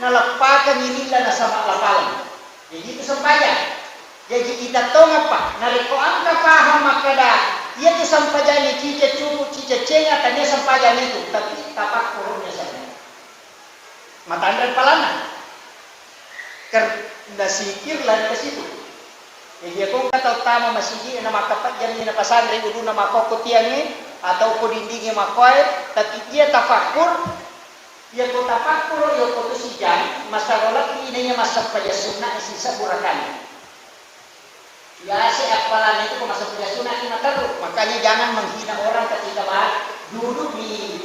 nalapakan nilila na sama lapalan. Jadi itu sampajan. Jadi kita tahu apa? Nareko angka paham makada. Ia tu sampajannya cica cukup cica cenga tanya sampajan itu, tapi tapak kurungnya saja. Matandran palana. Kerna sikir lan ke situ. Jadi kung kataw tama masigi na makapat yan ni na pasangre udu na makokotiangi atau ko dindingi makoy, tapi dia tafakur. Ia ko tafakur yo ko tu sijan masarolat ini nya masapaya sunna sisa burakan. Ya si apalan itu masuk punya sunnah ini terus. Makanya jangan menghina orang ketika duduk di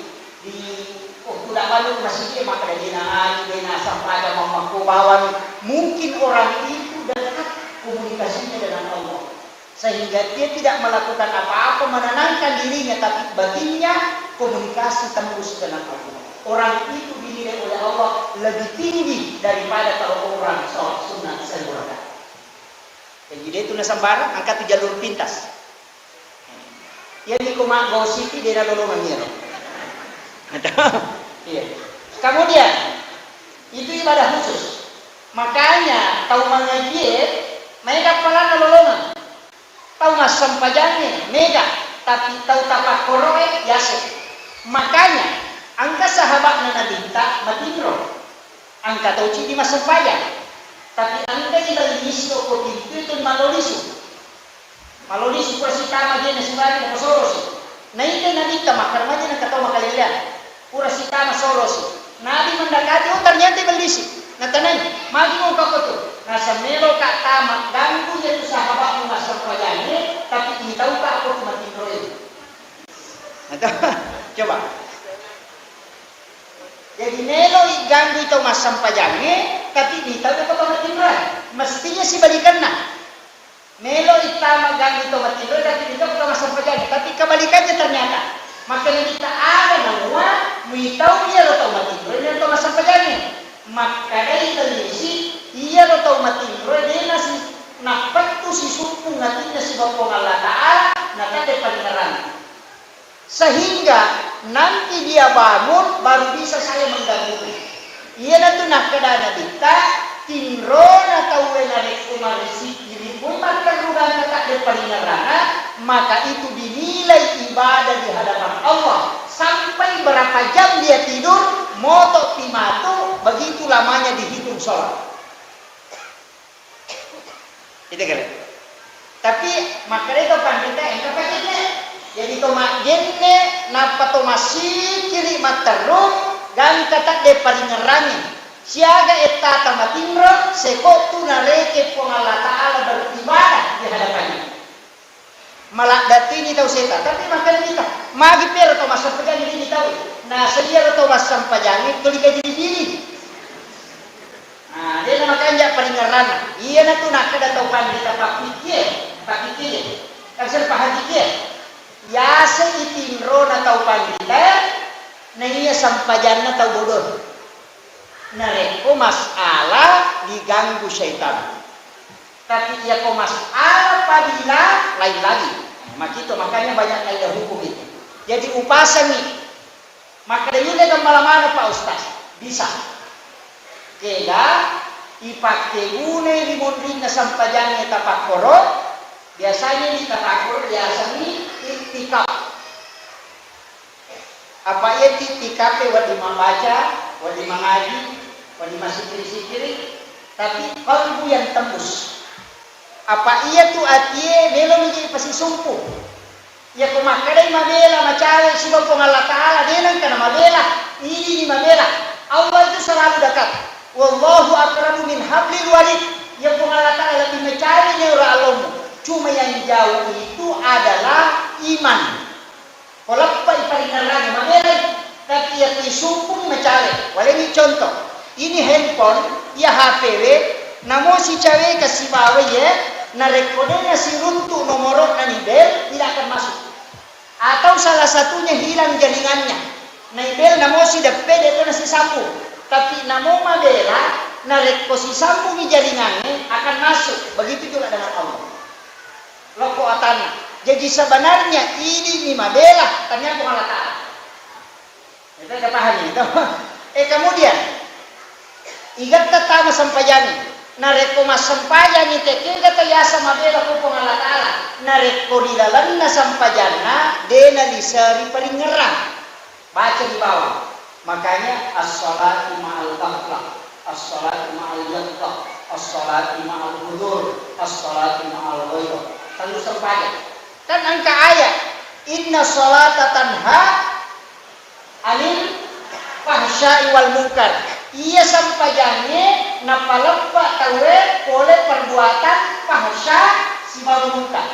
tidak baru masjid maka hinaan, sampai ada mamaku bawang. Mungkin orang itu dekat komunikasinya dengan Allah, sehingga dia tidak melakukan apa-apa menenangkan dirinya, tapi batinnya komunikasi tembus dengan Allah. Orang itu dinilai oleh Allah lebih tinggi daripada kalau orang sholat sunnah sempurna. Jadi dia itu nasambara, angkat tu jalur pintas. Ia di Kumak Go City dia dah lolongan niro. Iya. Kemudian itu ibadah khusus. Makanya tahu mengaji, mereka pala lolongan. Tahu ngasam pajangnya, mega. Tapi tahu tapak koroe, yasik. Makanya angka sahabat Nabi tak matinro. Angka tahu di masa pajang. Tapi anda ilang liso ko pintu maloliso. Maloliso ko si tama din si mari na soros. Naita na dita makarmaja ng kataw makalilian. Pura si tama soros. Nabi mendekati ternyata belisi. Natanay, magi mo ka to. Nasa melo ka tama ganggu ya tu sahabat mo masang pajane, tapi ini tahu ka ako tumatin roe. Coba. Jadi melo ganggu itu masam pajane, tapi ditahu apa matinroy. Mestinya si balikan na. Melo itama ganggu itu matinroy, tapi ditahu apa masam pajane. Tapi kebalikannya ternyata. Maka kita ada nama, tahu dia lo tahu matinroy, dia tahu masam pajane. Maka dari televisi, ia lo tahu matinroy, dia nasi napak tu si sumpung nantinya si bapong Allah Taala, nanti depan nerang. Sehingga nanti dia bangun baru bisa saya mengganggu. Ia nanti nak kedana kita tinro na tahu enare kumarisi diri pun maka rugan kata depan neraka, maka itu dinilai ibadah di hadapan Allah. Sampai berapa jam dia tidur, moto timatu, begitu lamanya dihitung sholat. Itu kan? Tapi maka itu pandita engkau paketnya. Jadi tomak genne napa to masih kiri matarung gan kata de paling ngerangi siaga etata matimro seko tu nareke pong Allah Taala beribadah di hadapannya malak datini tahu seta tapi makan kita magi per to masam pajani ini tahu nah sedia to masam pajani to dikaji diri nah dia nama kanja paling ngerana iya na tu nak ada tahu pandita pakikye kasar pahadikye ya seitinro na tau pandita na iya sampajan na tau bodoh na reko masalah diganggu syaitan tapi iya ko masalah padila lain lagi makanya banyak kaidah hukum itu jadi upasan nih maka dari ini kemalamana Pak Ustaz bisa keda ipakai gune limondrin na sampajan na tapakoro biasanya di tapakur biasanya itikaf. Apa ya itikaf wadi membaca, wadi mengaji, wadi sikiri-sikiri, tapi kalbu yang tembus. Apa iya tu atie melo menjadi pasti sumpu. Ya kumakadai mabela macare subang Allah Taala denang kana mabela, ini mabela. Allah itu selalu dekat. Wallahu aqrabu min hablil warid. Ya Allah Taala lebih mencari nya ora alamu. Cuma yang jauh itu adalah iman. Kalau paling lagi mana? Tapi yang disumpung mencari. Walau ini contoh. Ini handphone, ya HPW. Namun si cewek kasih bawa ya, na rekodenya si runtuh nomor nanibel tidak akan masuk. Atau salah satunya hilang jaringannya. Nanibel namun si deped itu nasi sambung. Tapi namun mabela, na rekod si sambung jaringannya akan masuk. Begitu juga dengan Allah. Loko atana. Jadi sebenarnya ini mabela ternyata Allah Taala. Itu kita pahami itu. Kemudian Igat tatama sampayani. Nareko masampayani teke gata yasa mabela ko Allah Ta'ala. Nareko dilalan na sampayana dena lisari paringerang. Baca di bawah. Makanya as-salatu ma'al ghaflah, as-salatu ma'al yaqdah, as-salatu ma'al hudur, as-salatu ma'al ghairah. Kalau sampaikan. Kan angka ayat inna salata tanha anil fahsya'i wal munkar. Ia sampaiannya napaleppa tawe oleh perbuatan fahsya si munkar.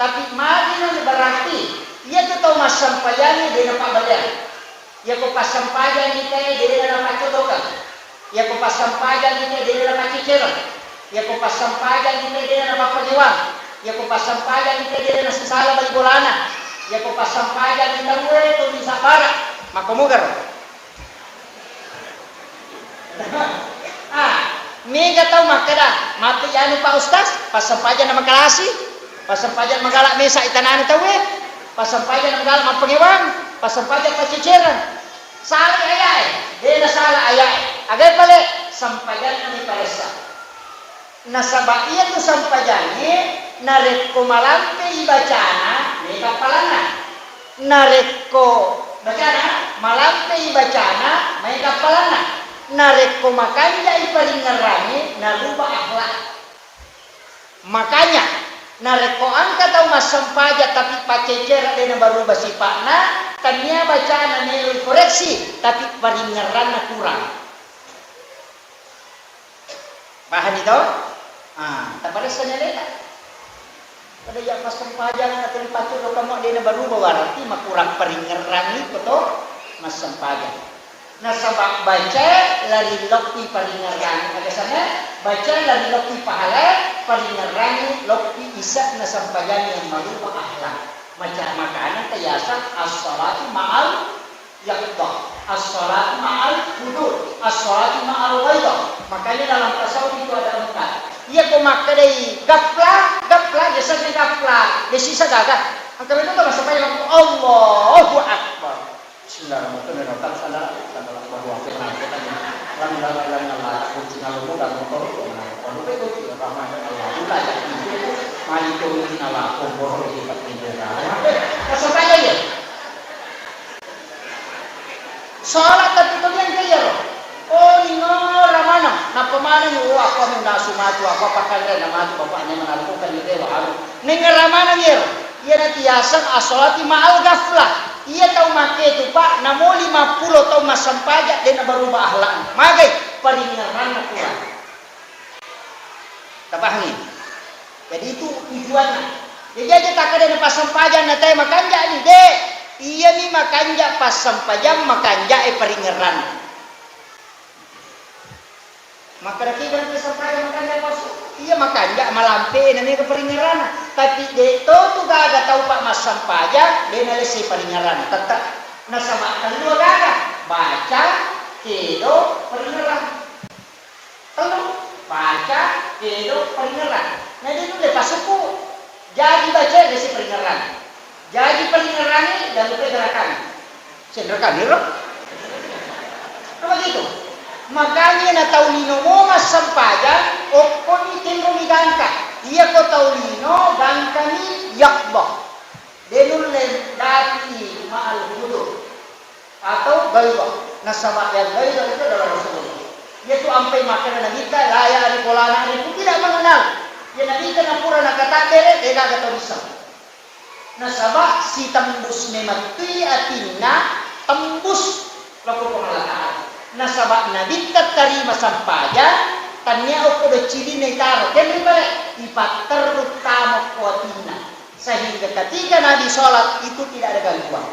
Tapi madina berarti ia tu tahu mas sampaiannya dia nampak badan. Ia ko pas sampaian kita dia nampak codokan. Ia ko pas sampaian kita dia nampak ceceran. Ia ko pas sampaian kita dia nampak penyewan. Ia ko pas sampaian kita dia nampak salah bagi bolana. Ia ko pas sampaian kita gue tu bisa barat. Maka mugar. Mega tahu makada, mati anu Pak Ustaz, pas sampaian nama kalasi, pas sampaian magalak mesa itanan tahu pas sampaian magalak mapengewang, pas sampaian paceceran. Salah ayat, dia salah ayat. Agai pale sampaian ani paresa. Nasaba iya tu sampaiannya nareko malampe ibacana, mega palana. Nareko bacana malampe ibacana, mega palana. Nareko makanya iparingarani naruba akhlak. Makanya nareko angka tahu mas sampaja tapi pacecer dena baru basipakna tania bacaan nilai koreksi tapi paringaran kurang. Paham itu? Tak pada senyaleta. Pada yang mas sampaja na terlipat tu kamu dena baru berarti makurang paringaran itu to mas sampaja. Nah sabak baca lari lokti paringaran ada sana baca lari lokti pahala paringaran lokti isak na sampayan yang malupa akhlak macam makanan tayasan as-salatu ma'al yaqdah as-salatu ma'al hudud as-salatu ma'al ghaidah. Makanya dalam tasawuf itu ada 4. Ia ko makadai gaflah jasa gaflah desisa gagah angka itu tak sampai Allahu akbar. Bismillahirrahmanirrahim. Salat tapi kalian kaya loh. Oh ini ramana. Napa mana ni? Oh aku minta sumatu aku pakai nama tu bapaknya mengalukan itu baru. Nengar ramana ni loh. Ia nanti yasan asolati ma'al gaflah. Ia tahu make itu Pak, namo 50 tahu mas sampajak dia nak berubah akhlak. Magai paringaran kurang. Tak paham ni? Jadi itu tujuannya. Jadi aja tak ada pas sampajak nak tay makanja ni dek. Ia ni makanja pas sampajak makanja paringaran. Maka dah kira pas sampajak makanja pas iya makanja malampe nami ke paringaran. Tapi de tu gaga tahu Pak mas sampajak dia nalesi paringaran. Tetap nasamakan dua gaga baca kedo paringaran. Telu baca kedo paringaran. Nah dia tu lepas suku jadi baca desi paringaran. Jadi paringaran ni dan lupa gerakan. Senderakan ni loh. Apa gitu? Makanya na taulino mo mas sampajak o ni tenro mi gangka. Ia ko taulino gangkani yakbah. Denul dati ma'al hudur atau gaibah. Nasaba yang gaibah itu adalah Rasulullah. Yaitu ampai makanan kita laya ari polana ari tidak mengenal. Ya nabi kana pura nakata bere ega gato bisa. Nasaba si tembus memati atina tembus laku pengalaan. Nasaba nabi terima sampaja tanya aku do ciri netaro kembali balik ipat terutama kuatina sehingga ketika nabi sholat itu tidak ada gangguan.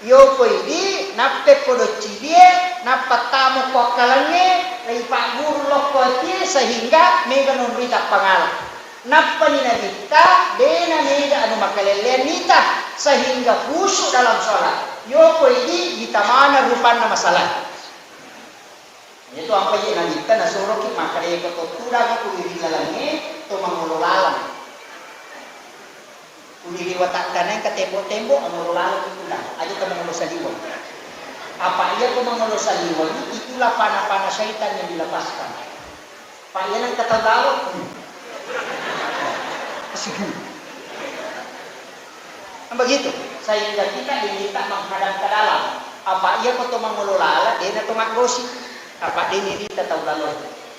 Yo ini nape kodo ciri napat tamu kokalannya ipat guru lokoti sehingga mega nunrita pangalan. Napa ni nabita dena mega anu makalelen nita sehingga khusyuk dalam sholat. Yo ini kita mana rupanya masalah. Itu apa yang nabita nasuruh ki makare ko tuda ko iri lalangnya to mangulolalang. Uli watak tanay ka tembo-tembo ang murulalo ko na. Ayo ka mga masaliwan. Apa ia ko mangolosan liwali, itulah panah-panah syaitan yang dilepaskan. Pak ia nang kata galok. Begitu, sehingga kita diminta menghadap ke dalam. Apa ia ko to mangolola, dia na to magosi. Apa dia kita tahu lalu.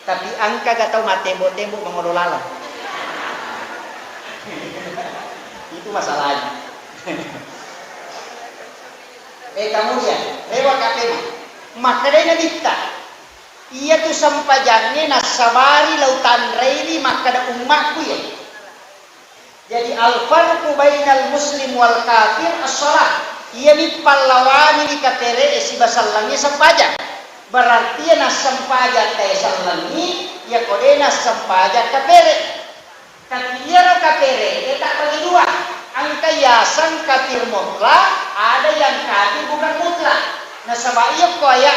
Tapi angka gak tahu matembo-tembo mangolola. Itu masalahnya. Kemudian lewat kapema maka dia nabita ia tu sampajangnya nasabari lautan reili maka ada umatku ya. Jadi al-farqu bainal muslim wal kafir as-salat. Ia mipal lawani di katere esi basallangi sampajang. Berarti na sampajang kaya sallangi ya kodena sampajang kapere. Tapi ia ro kapere tak bagi dua. Angka yasan kafir mutlak, ada yang kafir bukan mutlak. Nah sebab ia kaya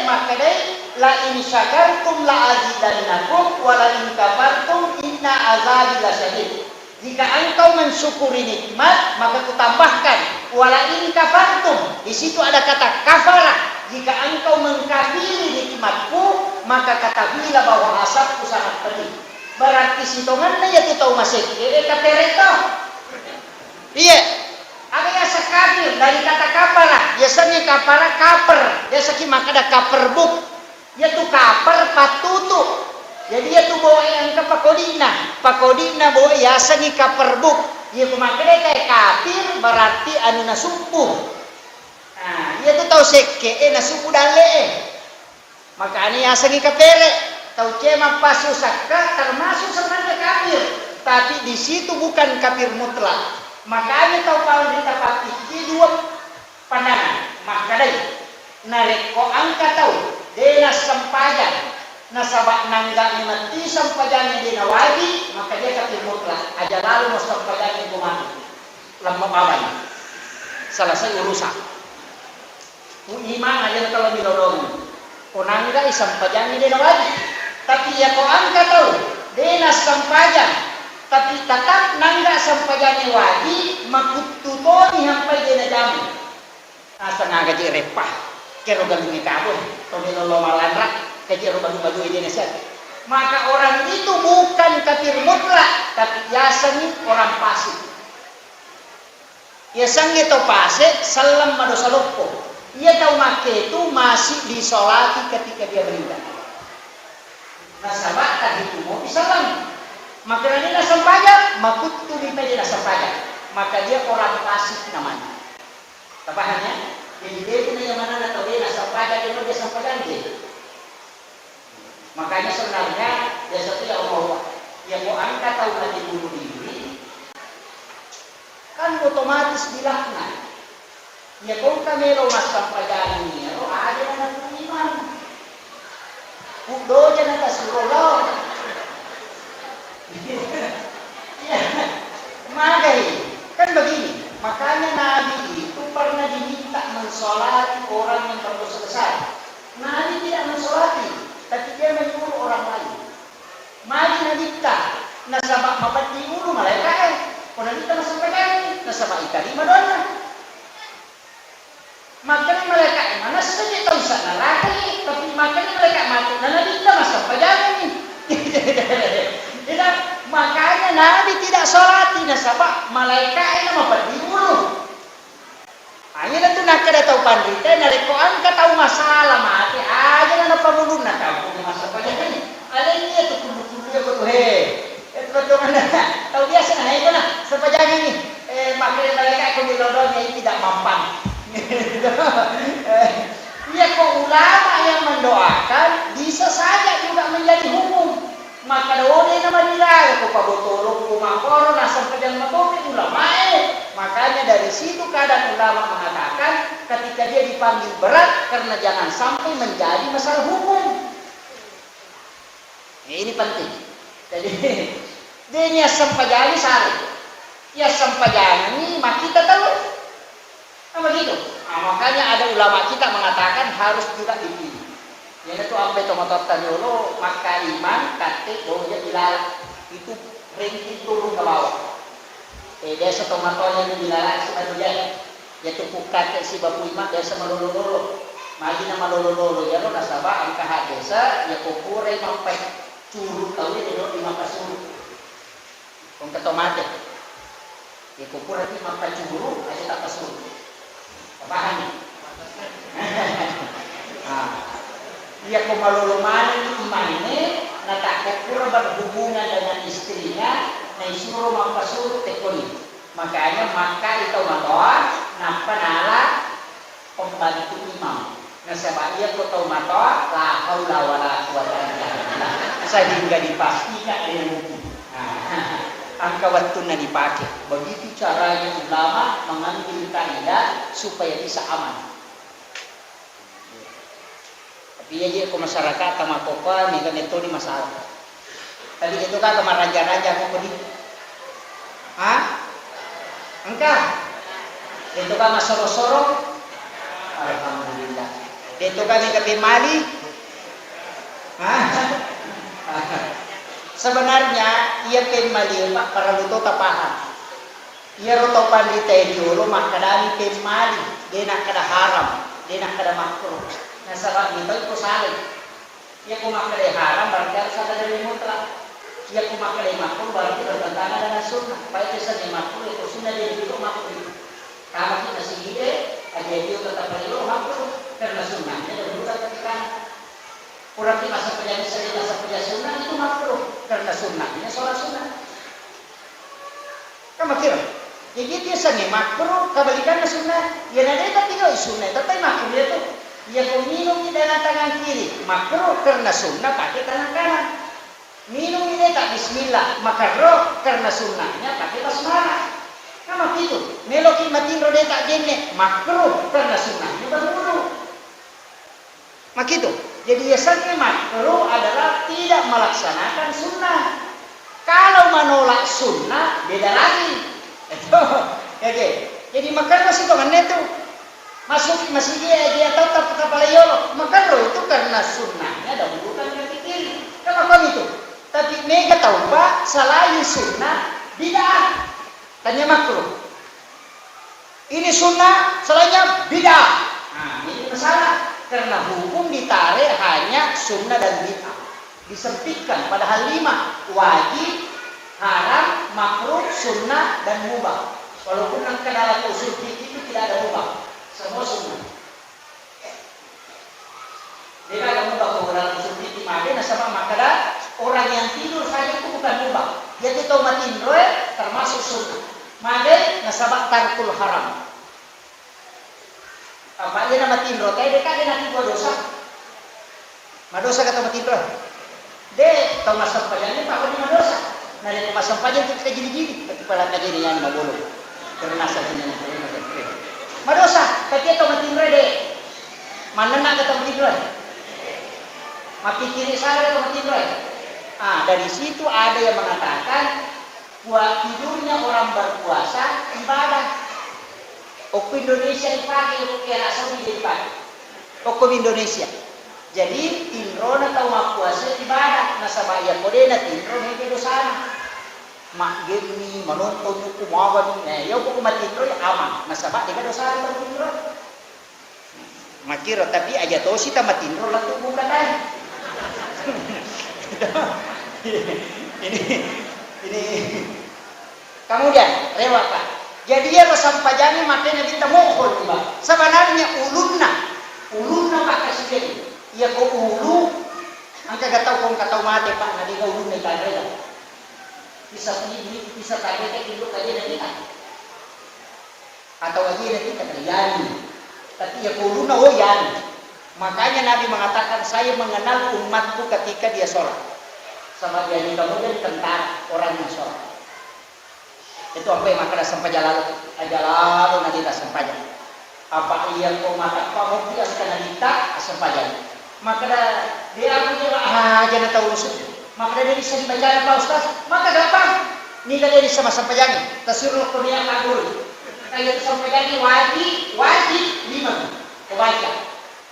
maka dai la in syakartum la azidannakum wa la in kafartum inna azabi lasyadid. Jika engkau mensyukuri nikmat, maka kutambahkan wala in kafartum. Di situ ada kata kafara. Jika engkau mengkafiri nikmatku, maka ketahuilah bahwa asapku sangat pedih. Berarti sitongan ya tu tahu masih katereto. Iya, ada yang sekafir dari kata kapara. Biasanya kapara kaper. Biasanya maka ada kaperbuk. Dia tu kaper patutu. Jadi dia tu bawa yang ke pakodina bawa biasanya kaperbuk. Dia maka dia kayak kafir berarti anu nasupuh. Nah, dia tu tahu seke nasupuh dale. Maka anu biasanya kapere. Tahu cema pasusaka termasuk sebenarnya kafir. Tapi di situ bukan kafir mutlak. Makanya tahu kalau kita pakai dua pandangan. Maka dari nareko angka tahu dena sampajan nasabak nangga mati sampajannya dena wadi maka dia kafir mutlak. Aja lalu mau sampajannya kumati lama babai selesai urusan. Iman aja kalau dilodong. Nangga sampajannya dena wadi. Tapi ya ko angka tahu dena sampajan. Tapi tetap nangga sampajane wadi makututoni hampai dena jamu. Asa ngaga ji repah. Kero galungi kabur. Toni lolo malandra. Kaji baju-baju ini set. Maka orang itu bukan kafir mutlak, tapi yasani orang fasik. Yasange to pasik salam madosa loppo. Ia tahu make itu masih disolati ketika dia beribadah. Nasabak tadi itu mau disalam. Maka dia nasab pajak, makutu di meja nasab pajak. Maka dia orang fasik namanya. Tapahannya? Jadi dia punya yang mana atau dia nasab pajak dia nasab pajak dia. Makanya sebenarnya dia satu ya Allah, yang mau angkat tahu lagi bunuh diri, kan otomatis dilaknat. Ya kau kamero nasab pajak ini, ada anak iman. Udo jangan kasih ya, magai kan begini. Makanya Nabi itu pernah diminta mensolati orang yang berdosa besar. Nabi tidak mensolati, tapi dia menyuruh orang lain. Mari Nabi tak nasabak mabati ulu malaikat. Kalau kita nasabakan nasabak ikari madonna. Makanya malaikat mana saja tahu sana lagi, tapi makanya malaikat mati. Nabi kita masuk pajangan ini. Tidak, makanya Nabi tidak sholati nasabak malaikat nama pergi dulu. Hanya itu nak ada tahu pandita, nareko angka tahu masalah mati aja nana pemulung nak kamu masalah ini. Ada ini tu kudu ya kudu itu betul mana? Tahu biasa nah itu nah sepanjang ini makanya malaikat kudu lodongnya ini tidak mampan. Ya kok ulama yang mendoakan bisa saja juga menjadi hukum. Maka dole nama dia ko pabotolong ko makoro nasam pedang matopi ulama makanya dari situ kadang ulama mengatakan ketika dia dipanggil berat karena jangan sampai menjadi masalah hukum. Ini penting. Jadi dia sampajani sari. Ya sampajani mak kita tahu. Apa gitu? Makanya ada ulama kita mengatakan harus juga dipilih. Yang itu sampai tomatot tanyolo maka iman kate doanya dilarang itu ringkih turun ke bawah. Dia setomatonya dilarang si manusia. Dia tepuk kate si bapu iman dia sama lolo. Magi na malolo-lolo ya lo nasaba ang kahadesa ya kukuray mampay curut tahu ya lo di mapasuru. Kung katomate. Ya kukuray di mampay curut ay tak pasuru. Paham ni? Dia kung malulumanin imane na takukura berhubungan dengan istrinya na isuro mampasuru tekoni. Makanya maka ito matoa na panala pembantu imam. Nasabah ia ko tahu matoa la haula wala quwata illa billah. Sehingga dipastikan dengan hukum. Angka waktu na dipakai. Begitu caranya ulama mengambil kaidah supaya bisa aman. Tapi ya ko masyarakat sama kopa ni ganito ni masalah. Tadi itu kan kemar raja-raja ko pedi. Engkau itu kan masoro-soro. Alhamdulillah. Itu kan yang ketimali. Sebenarnya ia pemali pak para luto tapahan. Ia roto pandita dulu makadami pemali. Dia nak kada haram, dia nak kada makruh. Nah sebab itu saling. Ia kumakada haram berarti salah dari mutlak. Ia kumakada makruh berarti bertentangan dengan sunnah. Baik itu seni makruh itu sunnah dia itu makruh. Kalau kita sihide, aja itu tetap perlu makruh karena sunnahnya dan bukan ketika kurang di masa penjara sering masa penjara sunnah itu makruh karena sunnahnya sholat sunnah. Kamu kira? Jadi dia seni makruh kebalikannya sunnah. Ya nanti tapi kalau sunnah tapi makruh itu ya kau minum di dengan tangan kiri makruh karena sunnah pakai tangan kanan. Minum ini tak bismillah maka roh karena sunnahnya pakai basmalah. Nama itu, meloki matin rode tak jenne makruh karena sunnahnya berwudu. Mak itu. Jadi biasanya makruh adalah tidak melaksanakan sunnah. Kalau menolak sunnah beda lagi. Itu, oke. Jadi makan masih kemana itu? Masih dia tetap kepala yolo. Makruh itu karena sunnahnya dan bukan kaki kiri. Kenapa itu? Tapi mega taubat selain sunnah bid'ah. Tanya makruh. Ini sunnah, selainnya bid'ah. Nah, ini masalah. Karena hukum ditarik hanya sunnah dan bid'ah. Disempitkan padahal 5. Wajib, haram, makruh, sunnah, dan mubah. Walaupun yang ke dalam usul fikih itu tidak ada mubah. Semua sunnah. Dia ada mubah ke dalam usul fikih. Makanya sama makada orang yang tidur saja itu bukan mubah. Dia tahu matin roe termasuk sunnah. Made nasabak tarkul haram. Apa dia nama tindro? Kayak dekat dia nanti buat dosa. Madosa kata matindro. De tahu masa pajannya pak di madosa. Nah dia masa pajan itu kita gini-gini. Tapi pada kajian yang mau bolong. Karena sahaja yang madosa. Tapi tahu matindro de. Mana nak kata matindro? Mati kiri saya kata matindro. Dari situ ada yang mengatakan buat tidurnya orang berpuasa ibadah. Hukum Indonesia dipakai, hukum Arab Saudi dipakai. Hukum Indonesia. Jadi tindro na tahu mak puasa ibadah. Nasabah ya kode na tindro na dosa. Mak gini menonton hukum apa ni? Ya hukum tindro ya aman. Nasabah dia dosa tindro. Makiro tapi aja tahu sih tamat tindro lah tu bukan kan. Ini kemudian lewat pak. Jadi ya sampajani makanya kita mohon pak. Sebenarnya ulunna pak kasih. Ya kau ulu, angka gatau mati pak. Nanti kau ulu nih kaya. Bisa kaya itu kaya nanti kan. Atau lagi nanti kaya. Tapi ya kau ulunna yani. Makanya Nabi mengatakan saya mengenal umatku ketika dia sholat. Sama dia ini kemudian tentara orang yang sholat. Itu apa yang maka sampai jalan nanti dah sampai jalan. Apa ia kau mata kamu dia sekali kita sampai jalan. Maka dia punya jangan tahu usul. Maka dia bisa dibaca Pak Ustaz. Maka gampang. Ni dia bisa sampai jalan. Tasirul Qur'an kabul. Kayak sampai jalan wajib 5. Kau baca.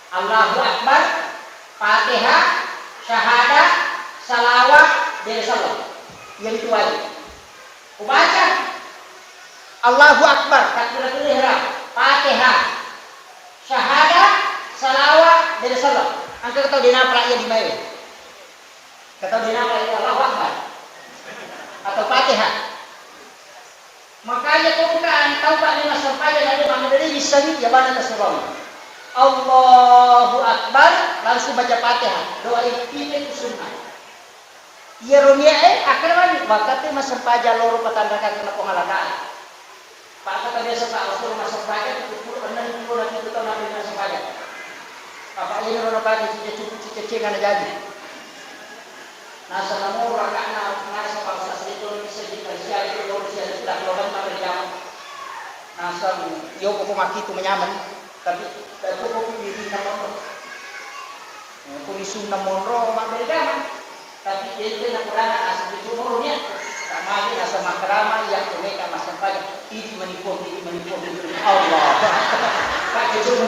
Allahu Akbar, Fatihah, syahadat, salawat, bersalawat. Yang itu wajib. Baca Allahu Akbar, takbiratul ihram, Fatihah, syahadat, salawat dari salat. Angka kata dia naprak ya di mana? Kata dia naprak ya Allahu Akbar atau Fatihah. Makanya kau kan tahu Pak lima sampai ada mana dari bisa ni ya mana terserah. Allahu Akbar langsung baca Fatihah. Doa itu sunnah. Ya runia akhirnya waktu masa paja loro patandakan kena pengalaman. Pak kata dia sebab Rasul masa paja itu benar itu nanti kita nabi masa paja. Apa ini orang paja cukup cicing ada jadi. Nasa namo rakana nasa bangsa itu bisa dikasih itu loro sia sudah lorong tak berjam. Nasa yo ko maki itu menyaman tapi ko pilih nama. Ko isu namoro mak berjam. Tapi dia nak kurang asal itu umurnya. Sama dia nasa makrama yang mereka masa paja. Ini menipu. Allah. Pakai jumlah.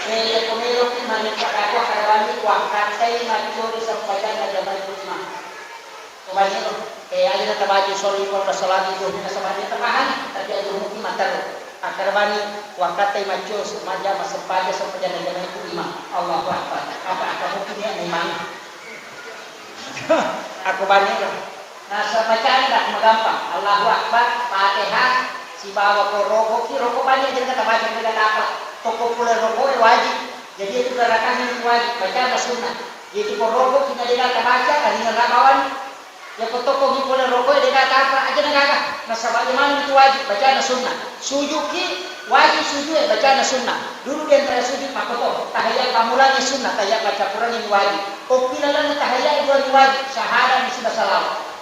Kaya kumiro kin manipak ako karawani wakatay majuri sampadan na jaman lima. Kumaniro, kaya ayun na tabajo sorry ko kasalagi ko na sa mga tamahan, tapi ay dumuki mataro. Akarawani wakatay majuri sampadan masampadan sampadan na jaman lima. Allahu Akbar. Apa kamu punya memang? Aku baniro. Nasa bacaan dah magampang. Allahu Akbar, Fatihah, si bawa ko roko banyak jadi kata baca kita dapat. Toko pula rokok wajib. Jadi itu gerakan yang wajib. Baca sunnah. Jadi kalau rokok kita tidak baca, kan ini rakawan. Ya kalau toko pula rokok dia kata apa aja negara. Nasabah mana itu wajib. Baca sunnah. Sujuki wajib sujud baca sunnah. Dulu dia antara sujud maka toh tahiyat pamulanya sunnah. Tahiyat baca Quran ini wajib. Kopilalan tahiyat dua ini wajib. Syahadah ini sudah salawat.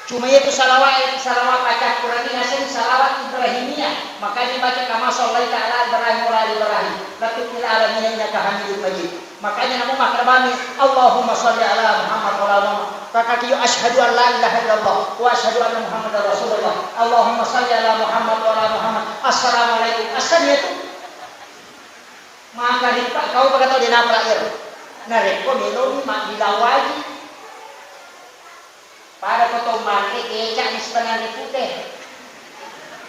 Cuma itu salawat baca Quran ini asal salawat Ibrahimiyah. Makanya baca kama sallallahu ta'ala Ibrahim wa ali Ibrahim. Latukil alamin innaka Hamidum Majid. Makanya namu makrabani Allahumma shalli ala Muhammad wa ala Muhammad. Kakak yo asyhadu an la ilaha illallah wa asyhadu anna Muhammadar Rasulullah. Allahumma shalli ala Muhammad wa ala Muhammad. Assalamualaikum. Asalnya itu maka kau berkata dia naprak ya. Nah, reko melodi mak dilawaji. Pada foto mati kecak di setengah putih.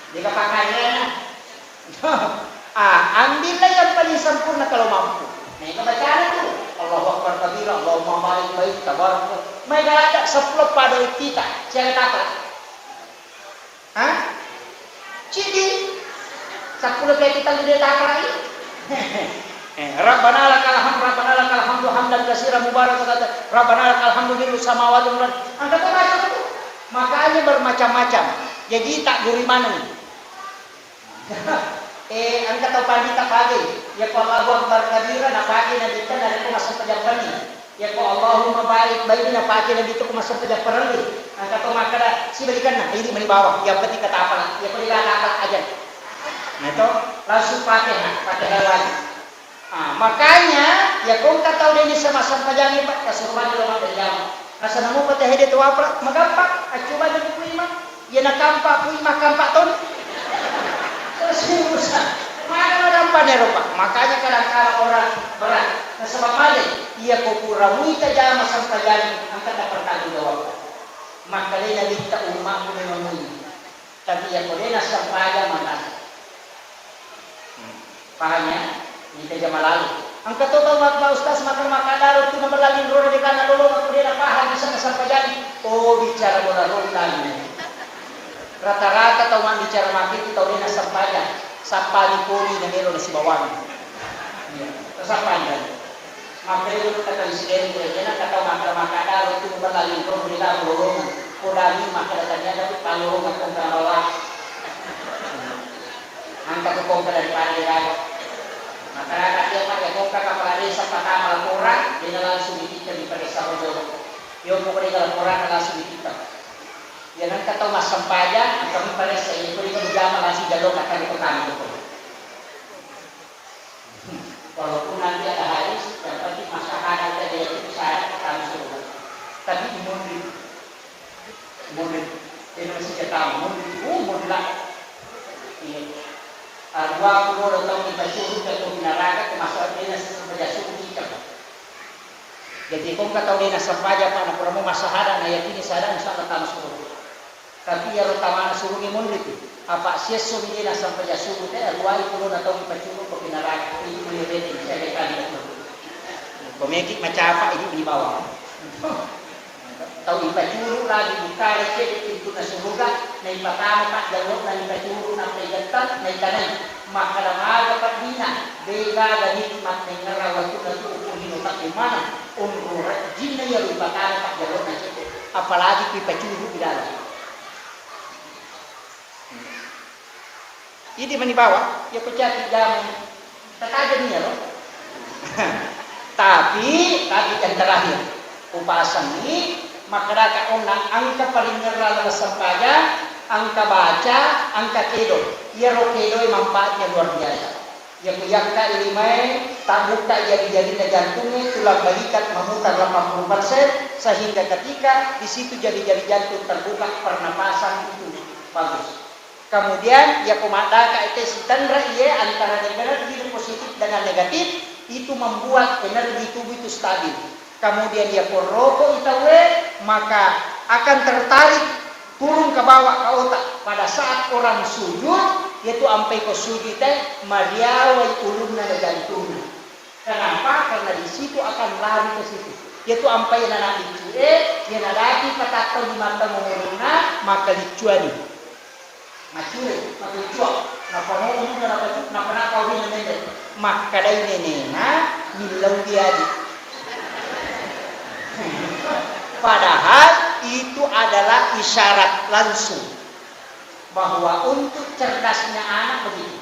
Jika pakaiannya, ambillah yang paling sempurna kalau mampu. Nah, bacaan itu Allahu Akbar kabira, Allahumma baik tabarak. Mereka ada 10 pada kita. Siapa dapat? Hah? Cidi 10 kayak kita tidak dapat lagi. Rabbana lakal hamdu hamdan katsiran mubarakan. Rabbana lakal hamdu mil'us samawati wal ardh. Angkat macam itu. Makanya bermacam-macam. Jadi tak guri mana nih? Angkat tahu pagi tak pagi. Ya kalau Allahu Akbar kabira nak pagi nabi kita dari masuk pejabat ni. Ya kalau Allahumma baik nak pagi nabi itu masuk pejabat ni. Angkat tahu makada si berikan nah ini mani bawah. Yang penting kata apa? Ya pergi apa aja. Nah itu langsung Fatihah wajib. Makanya ya kau tak tahu dia sama-sama pajang Pak kasuruhan dalam berjam. Asa namu patah hede tu apa? Magampak. Coba jadi puima. Ya nak kampak puima kampak ton. Susah. Mana magampak Eropa. Makanya kadang-kadang orang berat. Nah sebab mana? Ia kau kuramui tajam sampai jadi angkat tak bertanggung jawab. Makanya Nabi tak umat pun memang. Tapi ya kau dia sampai aja mana? Pahamnya? Ini zaman lalu. Angkat total makna ustaz makan darah itu nomor lagi roda di kanan dulu aku dia paham bisa sampai jadi. Oh bicara bola lagi. Rata-rata tahu man bicara maki itu tahu dia sampainya. Sapa di kuli dan ero si bawang. Iya, sampainya. Maka itu kata insiden dia kata makan darah itu nomor lagi roda di kanan dulu. Kodami maka datanya dapat palung atau bawah. Angkat ke kongkar dari pagi masyarakat dia pakai kongkak kepala desa pertama laporan dia langsung dikitar di desa Rojodo. Dia mau pergi laporan langsung dikitar. Dia nanti tahu mas sempaja kami pada saya itu di jam langsung jalur akan dipotong itu. Walaupun nanti ada hadis yang penting masyarakat ada dia itu saya kami suruh. Tapi di mundur dia masih tahu mundur lah. Dua puluh tahun kita suruh ke neraka termasuk dia sebagai suruh kita. Jadi kau kata dia sampaja pak nak pernah masalah na yakini sadar insyaallah tak suruh. Tapi ya utama suruh imun itu. apa sia sumi na sampai ya subuh teh ruai kulo na tong paculu ko pinaraka ini punya bete saya dekan itu komeki macapa ini di bawah tahu ipaculu lagi bukare ke pintu na sumuga na ipatama pak jalok na ipaculu na pegantan na itanan maka lamaga pak dina bega ganit mat nengarawat na tuupo hinutak imana umur jinna ya ipatama pak jalok na cete apalagi ipaculu bidala ini mani bawa ya pecah jam tatagan ya loh tapi yang terakhir upasan ini makaraka onang angka paringerala sampaja angka baca angka kedo ya ro kedo manfaatnya luar biasa ya kuyakka ilimai tabuka jadi jantungnya tulang balikat memutar 80% sehingga ketika di situ jadi jantung terbuka pernapasan itu bagus. Kemudian ya komadaka itu sitandra iya antara energi positif dengan negatif itu membuat energi tubuh itu stabil. Kemudian dia koroko itawe maka akan tertarik turun ke bawah ke otak pada saat orang sujud yaitu ampai ke sujud teh mariawai ulunna jantungnya. Kenapa? Karena di situ akan lari ke situ. Yaitu ampai nana dicue, dia nadaki patakto di mata menguruna maka dicuani. Macure, macure, napa ngomong napa kau ini nende, maka dai nenena milau dia. Padahal itu adalah isyarat langsung bahwa untuk cerdasnya anak begitu.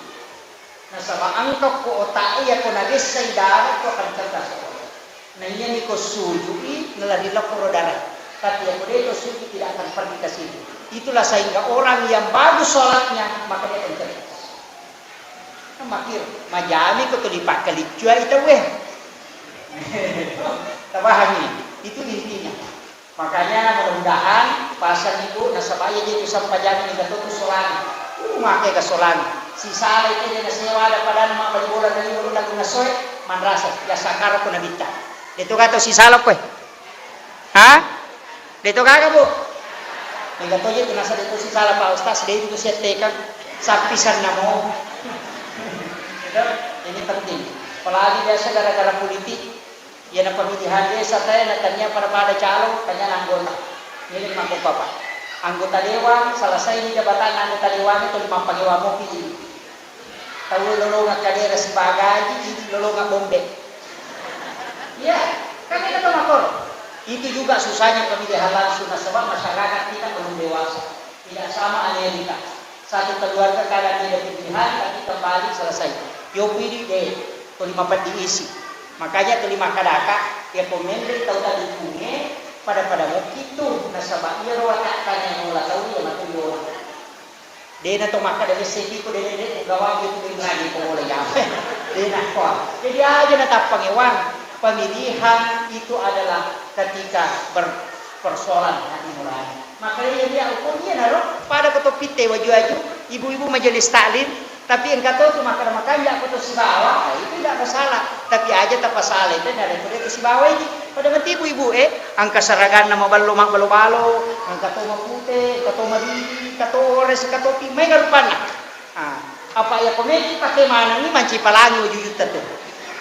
Nah, sama angkok ko otak ya ko nagis sa idara ko akan cerdas. Nah, ini ko sujui naladila ko darah. Tapi ako dito sujui tidak akan pergi ke situ. Itulah sehingga orang yang bagus sholatnya maka dia akan cerdas. Nah, makir majami ko to dipakai licua itu weh. Tabahani itu intinya. Makanya mudah-mudahan pasan itu nasabaya dia itu sampai jamin hingga tutup sholat. Makai ke sholat. Si sala itu dia nasewa ada pada nama bagi bola dari bola lagu nasoy manrasa ya sakar ko nabita. Dito ka to si sala ko. Ha? Dito ka bu? Hingga to itu nasa dito si sala Pak Ustaz dito siya tekan sapisan namo. Ini penting. Apalagi biasa gara-gara politik ya na pemilihan desa tayo na kanya para calon kanya na anggota. Milik mako papa. Anggota dewan selesai di jabatan anggota dewan itu lima panggiwa mo pilih. Tahu lolongan kadera sebagai lolongan bombe. Ya, kami kata makor. Itu juga susahnya pemilihan langsung sebab masyarakat kita belum dewasa. Tidak sama Amerika. Satu keluarga kadang tidak pilihan tapi kembali selesai. Yo pilih deh, kelima diisi. Makanya kelima kadaka ya pemilih tahu tadi punya pada mau itu nasabah ia rawat tanya mula tahu dia mati orang. Dia to maka dari segi ko dia gawa gitu din lagi ko boleh ya. Dia ko. Jadi aja natapang ewang pemilihan itu adalah ketika berpersoalan hati nurani. Makanya dia ukurnya naruh pada ketopite waju-waju ibu-ibu majelis taklim tapi engkau tahu makan ya aku tuh si bawa itu tidak masalah tapi aja tak masalah itu dari itu si bawa ini pada mati ibu angka saragan nama balo angka to mapute angka to mabili angka to ores angka to timay garupan apa ya komedi pakai mana ini manci palangi wujud tuh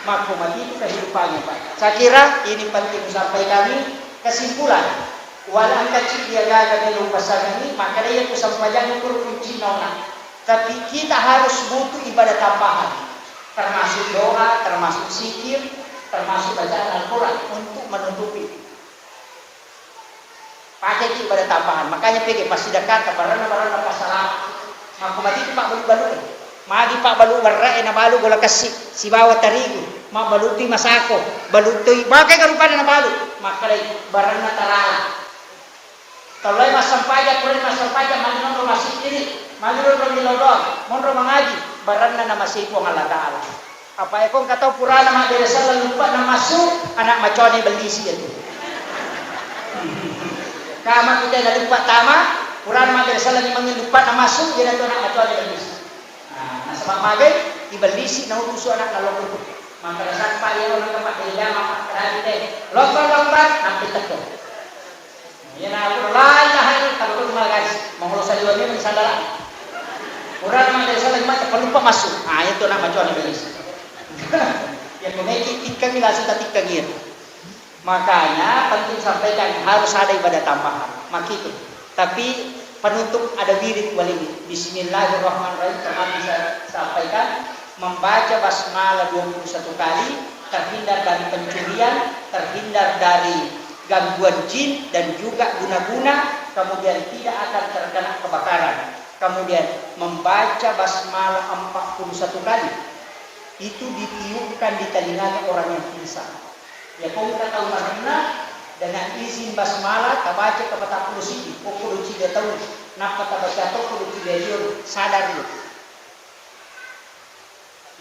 maka mati itu kehidupannya Pak. Saya kira ini penting sampai kami kesimpulan wala angka cik dia gagal dalam pasangan ini maka dia itu sampai jangan kunci nona. Tapi kita harus butuh ibadah tambahan, termasuk doa, termasuk zikir, termasuk bacaan Al-Quran untuk menutupi. Pakai ibadah tambahan, makanya pergi pasti dekat barana pasalah. Maka mati Pak balu-balu. Magi Pak balu warra na balu gola kasih si bawa tarigu, mak baluti masako, baluti pakai karupan na balu, maka barana tarala. Kalau masampaja, kurang masampaja, mana masih ini. Manurut romilodon, monro mengaji, baranna nama sipo Allah Ta'ala. Apa ekong kata purana mak desa lupa nama masuk anak macone belisi itu. Kama kita dah lupa tama, purana mak desa lagi mangin lupa nama masuk dia itu anak macone belisi. Nah, sebab magai di belisi na utusu anak lalong. Maka dasar pak dia orang tempat dia mak tadi deh. Lompat nanti tekuk. Ya na aku lain lah ini kalau tu malas. Mengulos saluannya mensandaran. Orang mana salah macam pelupa masuk. Ah itu nama cuan Indonesia. Ya komeki tikang langsung tikang gitu. Makanya penting sampaikan harus ada ibadah tambahan. Makitu. Tapi penutup ada wirid wali. Bismillahirrahmanirrahim. Kemarin saya sampaikan membaca basmalah 21 kali, terhindar dari pencurian, terhindar dari gangguan jin dan juga guna-guna, kemudian tidak akan terkena kebakaran. Kemudian membaca basmalah 41 kali itu ditiupkan di telinganya orang yang pingsan. Ya kau kita tahu mana dengan izin basmalah tabaca kepada polisi, polisi dia tahu nak kata baca atau polisi dia sadar dulu.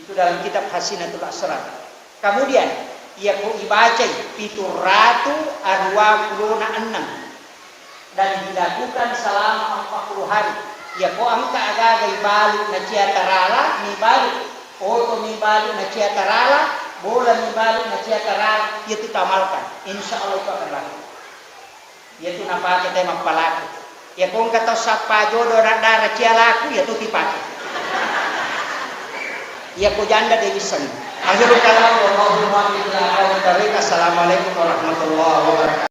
Itu dalam kitab Hasinatul Asrar. Kemudian ia kau ibaca pituratu arwahuluna 6 dan dilakukan selama 40 hari. Ya kau angka agak balik na cia tarala ni balik, oto ni balik na cia tarala, bola ni balik na cia tarala, itu tamalkan. Insya Allah itu akan laku. Itu napa kita mapalaku. Ya kau kata sapa jodoh darah cia laku, ya tu dipakai. Ya kau janda Dewi Sen. Akhirul kalam, Assalamualaikum warahmatullahi wabarakatuh.